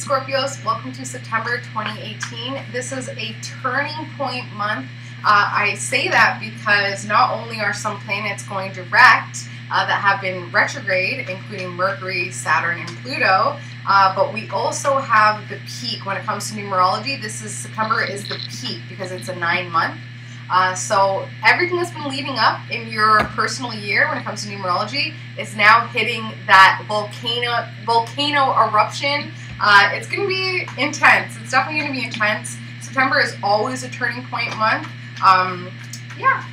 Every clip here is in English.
Scorpios, welcome to September 2018. This is a turning point month. I say that because not only are some planets going direct that have been retrograde, including Mercury, Saturn, and Pluto, but we also have the peak when it comes to numerology. September is the peak because it's a 9-month. So everything that's been leading up in your personal year when it comes to numerology is now hitting that volcano eruption. It's going to be intense. It's definitely going to be intense. September is always a turning point month. Yeah,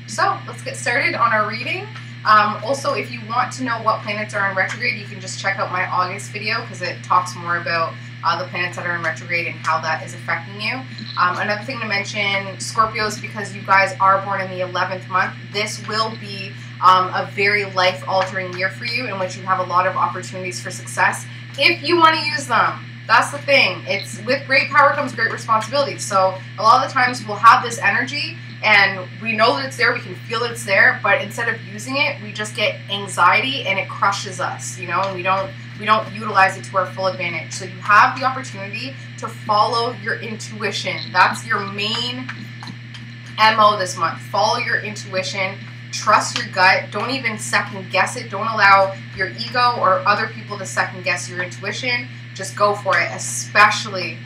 so let's get started on our reading. Also, if you want to know what planets are in retrograde, you can just check out my August video because it talks more about the planets that are in retrograde and how that is affecting you. Another thing to mention, Scorpios, because you guys are born in the 11th month, this will be a very life-altering year for you in which you have a lot of opportunities for success if you want to use them. That's the thing. It's with great power comes great responsibility. So a lot of the times we'll have this energy and we know that it's there, we can feel that it's there, but instead of using it, we just get anxiety and it crushes us, you know, and we don't utilize it to our full advantage. So you have the opportunity to follow your intuition. That's your main MO this month. Follow your intuition. Trust your gut. Don't even second guess it. Don't allow your ego or other people to second guess your intuition. Just go for it, especially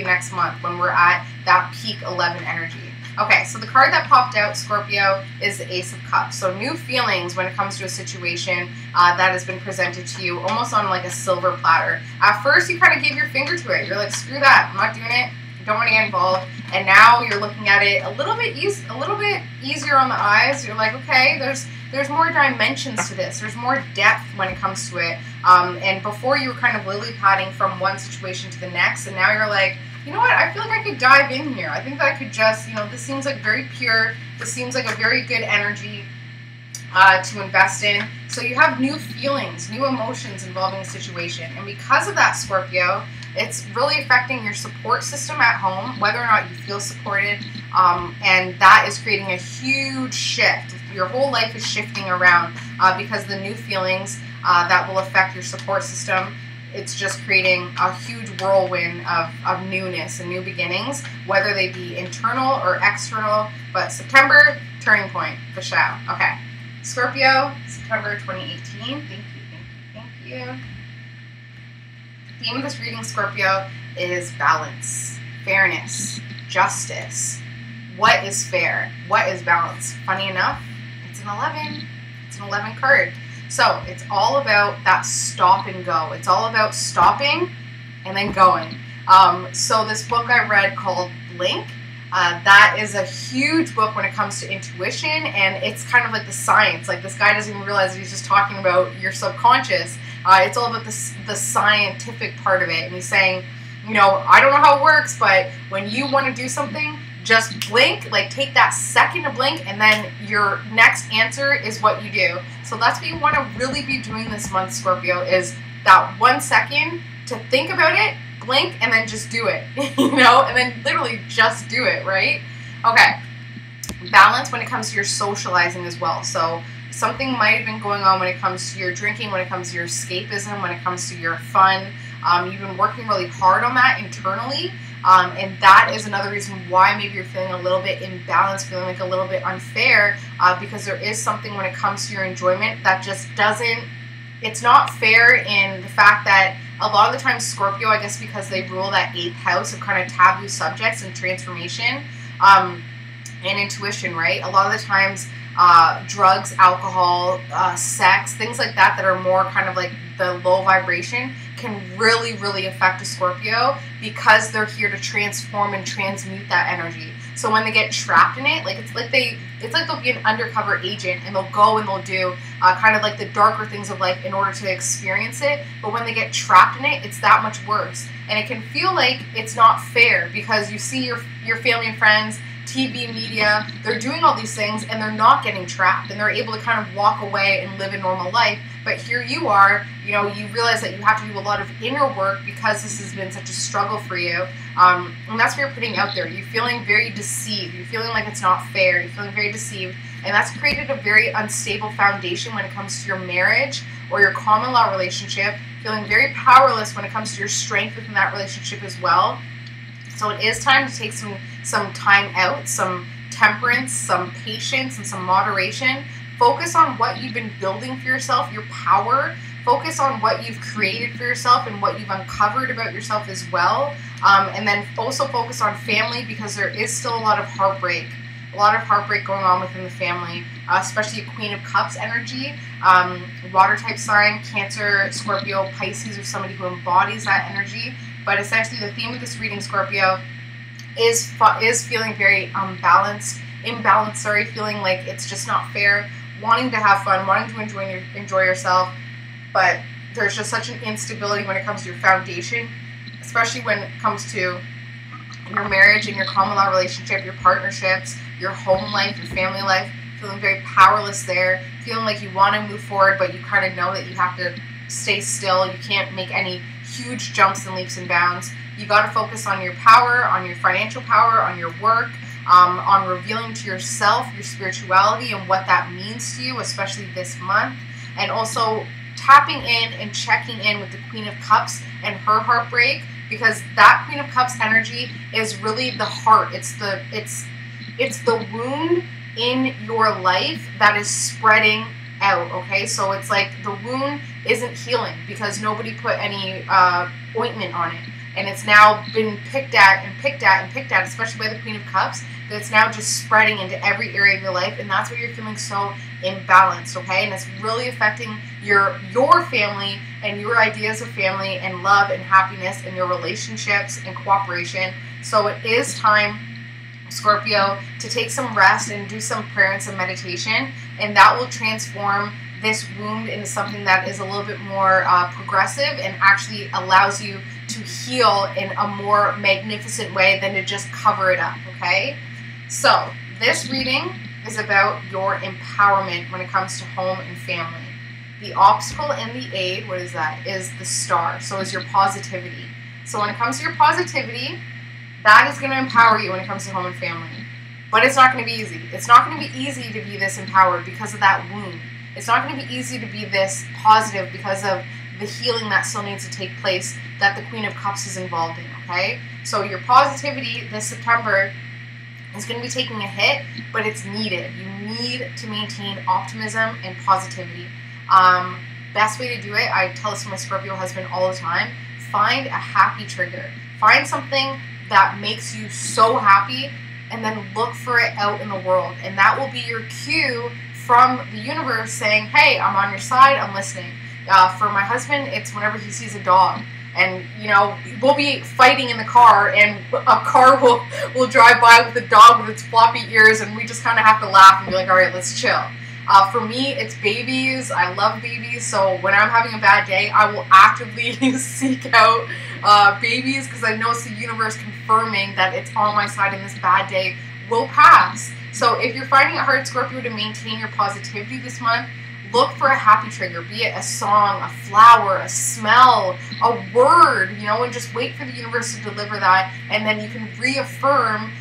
next month when we're at that peak 11 energy. Okay, so the card that popped out, Scorpio, is the Ace of Cups. So new feelings when it comes to a situation that has been presented to you almost on like a silver platter. At first, you kind of gave your finger to it. You're like, screw that, I'm not doing it. Don't want to get involved. And now you're looking at it a little bit easier on the eyes. You're like, okay, there's more dimensions to this. There's more depth when it comes to it. And before you were kind of lily-padding from one situation to the next, and now you're like, you know what, I feel like I could dive in here. I think that I could just, you know, this seems like very pure. This seems like a very good energy to invest in. So you have new feelings, new emotions involving a situation. And because of that, Scorpio, it's really affecting your support system at home, whether or not you feel supported. And that is creating a huge shift. Your whole life is shifting around because the new feelings that will affect your support system. It's just creating a huge whirlwind of newness and new beginnings, whether they be internal or external. But September, turning point, for sure. Okay, Scorpio, September 2018. Thank you. The theme of this reading, Scorpio, is balance, fairness, justice. What is fair? What is balance? Funny enough, it's an 11. It's an 11 card. So it's all about that stop and go. It's all about stopping and then going. So this book I read called Blink, that is a huge book when it comes to intuition, and it's kind of like the science. Like, this guy doesn't even realize that he's just talking about your subconscious. It's all about the scientific part of it. And he's saying, you know, I don't know how it works, but when you want to do something, just blink, like take that second to blink, and then your next answer is what you do. So that's what you want to really be doing this month, Scorpio, is that 1 second to think about it, blink, and then just do it, you know, and then literally just do it, right? Okay, balance when it comes to your socializing as well. So something might have been going on when it comes to your drinking, when it comes to your escapism, when it comes to your fun. You've been working really hard on that internally. And that is another reason why maybe you're feeling a little bit imbalanced, feeling like a little bit unfair, because there is something when it comes to your enjoyment that just doesn't, it's not fair in the fact that a lot of the times Scorpio, I guess because they rule that 8th house of kind of taboo subjects and transformation and intuition, right? A lot of the times drugs, alcohol, sex, things like that that are more kind of like the low vibration can really, really affect a Scorpio because they're here to transform and transmute that energy. So when they get trapped in it, like it's like they'll be an undercover agent and they'll go and they'll do kind of like the darker things of life in order to experience it. But when they get trapped in it, it's that much worse. And it can feel like it's not fair because you see your family and friends, TV, media, they're doing all these things and they're not getting trapped and they're able to kind of walk away and live a normal life. But here you are, you know, you realize that you have to do a lot of inner work because this has been such a struggle for you. And that's what you're putting out there. You're feeling very deceived. You're feeling like it's not fair. You're feeling very deceived. And that's created a very unstable foundation when it comes to your marriage or your common law relationship feeling very powerless when it comes to your strength within that relationship as well. So it is time to take some time out, some temperance, some patience, and some moderation. Focus on what you've been building for yourself, your power. Focus on what you've created for yourself and what you've uncovered about yourself as well. And then also focus on family, because there is still a lot of heartbreak. A lot of heartbreak going on within the family, especially a Queen of Cups energy. Water type sign, Cancer, Scorpio, Pisces, or somebody who embodies that energy. But essentially the theme of this reading, Scorpio, is feeling very imbalanced, feeling like it's just not fair, wanting to have fun, wanting to enjoy yourself, but there's just such an instability when it comes to your foundation, especially when it comes to your marriage and your common law relationship, your partnerships, your home life, your family life, feeling very powerless there, feeling like you want to move forward, but you kind of know that you have to stay still. You can't make any huge jumps and leaps and bounds. You got to focus on your power, on your financial power, on your work, on revealing to yourself your spirituality and what that means to you, especially this month, and also tapping in and checking in with the Queen of Cups and her heartbreak, because that Queen of Cups energy is really the heart. It's the wound in your life that is spreading out, okay? So it's like the wound isn't healing because nobody put any ointment on it. And it's now been picked at, especially by the Queen of Cups, that it's now just spreading into every area of your life, and that's why you're feeling so imbalanced, okay? And it's really affecting your family and your ideas of family and love and happiness and your relationships and cooperation. So it is time, Scorpio, to take some rest and do some prayer and some meditation, and that will transform this wound into something that is a little bit more progressive and actually allows you to heal in a more magnificent way than to just cover it up, okay? So this reading is about your empowerment when it comes to home and family. The obstacle and the aid, what is that? Is the star. So is your positivity. So when it comes to your positivity, that is going to empower you when it comes to home and family. But it's not going to be easy. It's not going to be easy to be this empowered because of that wound. It's not going to be easy to be this positive because of the healing that still needs to take place that the Queen of Cups is involved in, okay? So your positivity this September is going to be taking a hit, but it's needed. You need to maintain optimism and positivity. Best way to do it, I tell this to my Scorpio husband all the time, find a happy trigger. Find something that makes you so happy and then look for it out in the world. And that will be your cue from the universe saying, hey, I'm on your side, I'm listening. For my husband, it's whenever he sees a dog. And, you know, we'll be fighting in the car, and a car will drive by with a dog with its floppy ears, and we just kind of have to laugh and be like, all right, let's chill. For me, it's babies. I love babies, so when I'm having a bad day, I will actively seek out babies, because I know it's the universe confirming that it's on my side and this bad day will pass. So if you're finding it hard, Scorpio, to maintain your positivity this month, look for a happy trigger, be it a song, a flower, a smell, a word, you know, and just wait for the universe to deliver that, and then you can reaffirm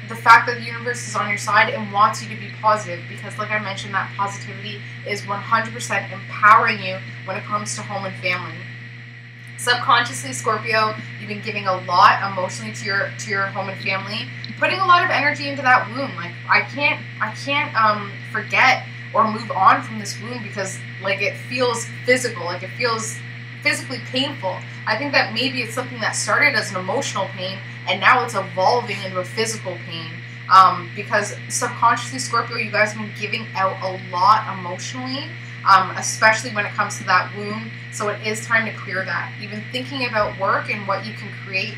the fact that the universe is on your side and wants you to be positive, because like I mentioned, that positivity is 100% empowering you when it comes to home and family. Subconsciously, Scorpio, you've been giving a lot emotionally to your home and family, putting a lot of energy into that wound. Like I can't forget or move on from this wound, because like it feels physical, like it feels physically painful. I think that maybe it's something that started as an emotional pain and now it's evolving into a physical pain, because subconsciously, Scorpio, you guys have been giving out a lot emotionally, especially when it comes to that wound. So it is time to clear that. You've been thinking about work and what you can create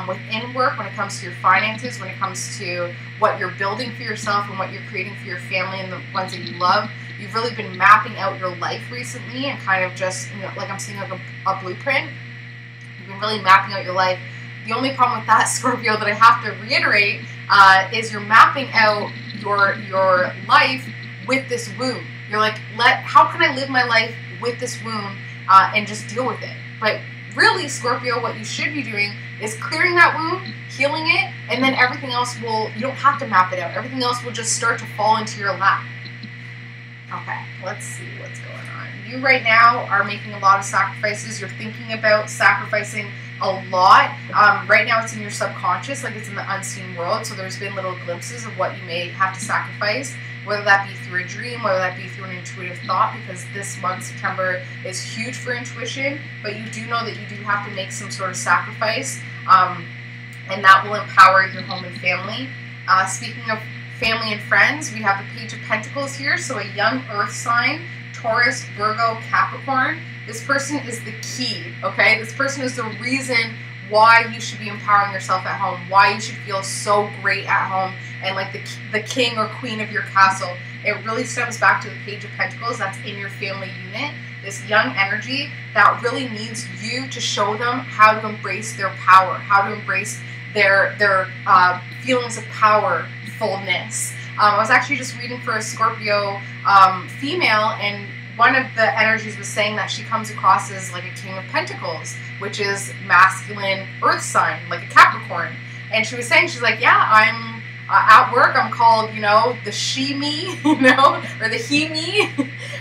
within work when it comes to your finances, when it comes to what you're building for yourself and what you're creating for your family and the ones that you love. You've really been mapping out your life recently and kind of just, you know, like I'm seeing like a blueprint. You've been really mapping out your life. The only problem with that, Scorpio, that I have to reiterate is you're mapping out your life with this wound. You're like, how can I live my life with this wound and just deal with it? But really, Scorpio, what you should be doing is clearing that wound, healing it, and then everything else you don't have to map it out. Everything else will just start to fall into your lap. Okay, let's see what's going on. you right now are making a lot of sacrifices. You're thinking about sacrificing a lot. Right now it's in your subconscious, like it's in the unseen world. So there's been little glimpses of what you may have to sacrifice, whether that be through a dream, whether that be through an intuitive thought, because this month, September, is huge for intuition. But you do know that you do have to make some sort of sacrifice, and that will empower your home and family. Speaking of family and friends, we have the Page of Pentacles here. So a young earth sign, Taurus, Virgo, Capricorn. This person is the key, okay? This person is the reason why you should be empowering yourself at home, why you should feel so great at home and like the king or queen of your castle. It really stems back to the Page of Pentacles that's in your family unit. This young energy that really needs you to show them how to embrace their power, how to embrace their feelings of powerfulness. I was actually just reading for a Scorpio female, and one of the energies was saying that she comes across as like a King of Pentacles, which is masculine earth sign, like a Capricorn. And she was saying, she's like, yeah, I'm at work, I'm called, you know, the she-me, you know, or the he-me.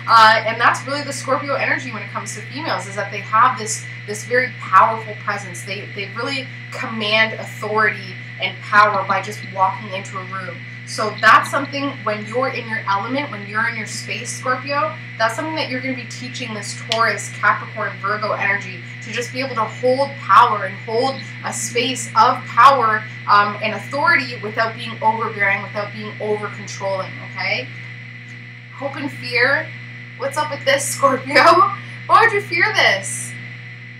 And that's really the Scorpio energy when it comes to females, is that they have this very powerful presence. They really command authority and power by just walking into a room. So that's something, when you're in your element, when you're in your space, Scorpio, that's something that you're going to be teaching this Taurus, Capricorn, Virgo energy, to just be able to hold power and hold a space of power and authority without being overbearing, without being over-controlling, okay? Hope and fear. What's up with this, Scorpio? Why would you fear this?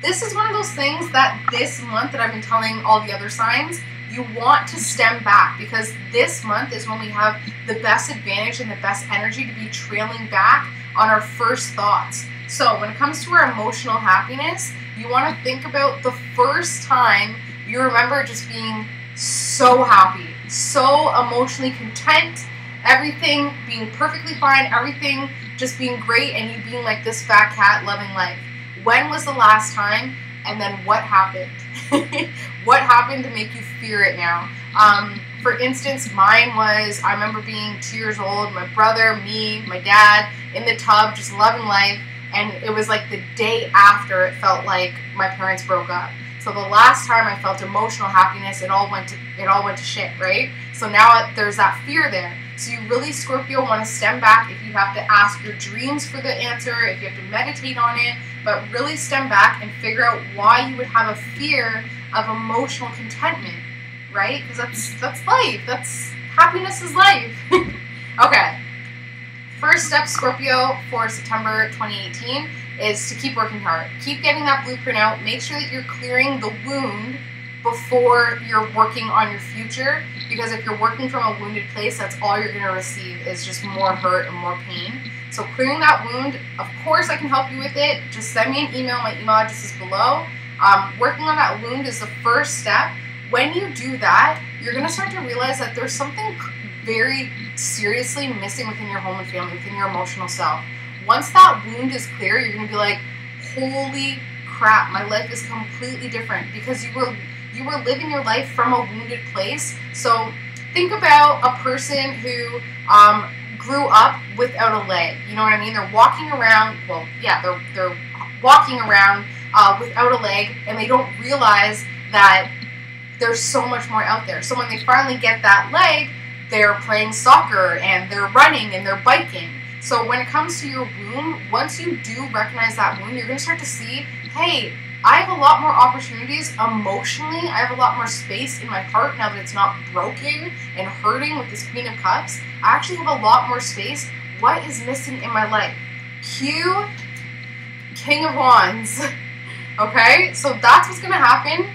This is one of those things that this month that I've been telling all the other signs, you want to stem back, because this month is when we have the best advantage and the best energy to be trailing back on our first thoughts. So when it comes to our emotional happiness, you want to think about the first time you remember just being so happy, so emotionally content, everything being perfectly fine, everything just being great, and you being like this fat cat loving life. When was the last time? And then what happened? What happened to make you fear it now? For instance, mine was, I remember being 2 years old, my brother, me, my dad, in the tub, just loving life, and it was like the day after it felt like my parents broke up. So the last time I felt emotional happiness, it all went to shit, right? So now there's that fear there. So you really, Scorpio, want to stem back. If you have to ask your dreams for the answer, if you have to meditate on it, but really stem back and figure out why you would have a fear of emotional contentment, right? Because that's life. That's happiness is life. Okay. First step, Scorpio, for September 2018 is to keep working hard. Keep getting that blueprint out. Make sure that you're clearing the wound before you're working on your future, because if you're working from a wounded place, that's all you're going to receive is just more hurt and more pain. So clearing that wound, of course I can help you with it. Just send me an email. My email address is below. Working on that wound is the first step. When you do that, you're going to start to realize that there's something very seriously missing within your home and family, within your emotional self. Once that wound is clear, you're going to be like, holy crap, my life is completely different, because you were living your life from a wounded place. So think about a person who grew up without a leg. You know what I mean? They're walking around, well, yeah, they're walking around without a leg, and they don't realize that there's so much more out there. So when they finally get that leg, they're playing soccer and they're running and they're biking. So when it comes to your wound, once you do recognize that wound, you're going to start to see, hey, I have a lot more opportunities emotionally. I have a lot more space in my heart now that it's not broken and hurting with this Queen of Cups. I actually have a lot more space. What is missing in my life? Cue King of Wands. Okay, so that's what's going to happen.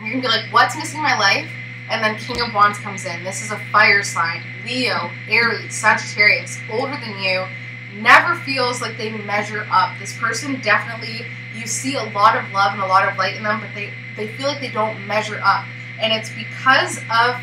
You're going to be like, what's missing in my life? And then King of Wands comes in. This is a fire sign. Leo, Aries, Sagittarius, older than you, never feels like they measure up. This person definitely, you see a lot of love and a lot of light in them, but they feel like they don't measure up. And it's because of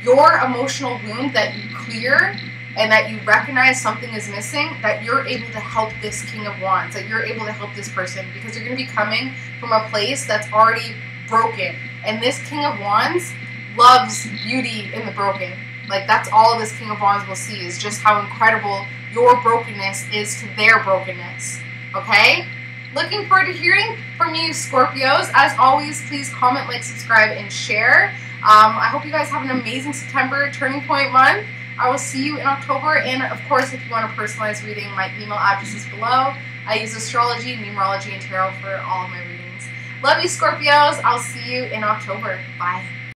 your emotional wound that you clear and that you recognize something is missing, that you're able to help this King of Wands, that you're able to help this person, because you're going to be coming from a place that's already broken. And this King of Wands loves beauty in the broken. Like, that's all this King of Wands will see, is just how incredible your brokenness is to their brokenness. Okay? Looking forward to hearing from you, Scorpios. As always, please comment, like, subscribe, and share. I hope you guys have an amazing September turning point month. I will see you in October. And of course, if you want a personalized reading, my email address is below. I use astrology, numerology, and tarot for all of my readings. Love you, Scorpios. I'll see you in October. Bye.